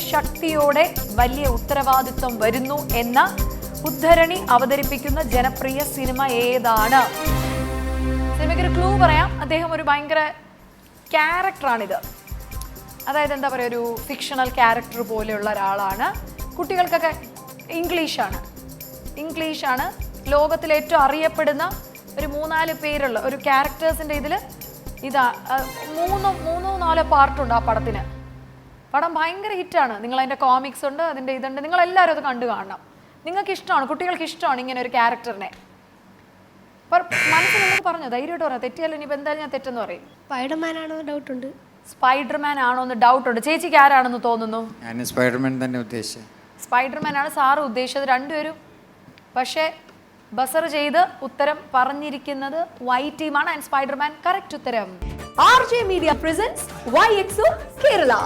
ശക്തിയോടെ വലിയ ഉത്തരവാദിത്വം വരുന്നു എന്ന ഉദ്ധരണി അവതരിപ്പിക്കുന്ന ജനപ്രിയ സിനിമ ഏതാണ്? സിനിമയ്ക്കൊരു ക്ലൂ പറയാം. അദ്ദേഹം ഒരു ഭയങ്കര ക്യാരക്ടറാണിത്. അതായത് എന്താ പറയുക, ഒരു ഫിക്ഷണൽ ക്യാരക്ടർ പോലെയുള്ള ഒരാളാണ്. കുട്ടികൾക്കൊക്കെ ഇംഗ്ലീഷാണ്. ലോകത്തിലെ ഏറ്റവും അറിയപ്പെടുന്ന ഒരു 3-4 പേരുള്ള ഒരു ക്യാരക്ടേഴ്സിൻ്റെ ഇതിൽ ഇതാ 3-4 പാർട്ടുണ്ട് ആ പടത്തിന്. പടം ഭയങ്കര ഹിറ്റാണ്. നിങ്ങൾ അതിൻ്റെ കോമിക്സ് ഉണ്ട്, അതിൻ്റെ ഇതുണ്ട്. നിങ്ങളെല്ലാവരും അത് കണ്ടു കാണണം. നിങ്ങൾക്ക് ഇഷ്ടമാണ്, കുട്ടികൾക്ക് ഇഷ്ടമാണ് ഇങ്ങനെ ഒരു ക്യാരക്ടറിനെ. മനസ്സിൽ നിങ്ങൾക്ക് പറഞ്ഞു ധൈര്യമായിട്ട് പറയാം. തെറ്റിയാലും ഇനിയിപ്പോൾ എന്തായാലും ഞാൻ തെറ്റെന്ന് പറയും. സ്പൈഡർമാൻ ആണോ ഡൗട്ടുണ്ട്. സ്പൈഡർമാൻ ആണോ എന്ന് ഡൗട്ടുണ്ട്. ചേച്ചിക്ക് ആരാണെന്ന് തോന്നുന്നു? ഞാൻ സ്പൈഡർമാൻ തന്നെ ഉദ്ദേശിച്ചത്. സ്പൈഡർമാൻ ആണ് സാറ് ഉദ്ദേശിച്ചത്. രണ്ടുപേരും പക്ഷേ ബസർ ചെയ്ത് ഉത്തരം പറഞ്ഞിരിക്കുന്നത് വൈ ടീമാണ്. ആൻഡ് സ്പൈഡർമാൻ കറക്റ്റ് ഉത്തരം. RJ Media presents YXO Kerala.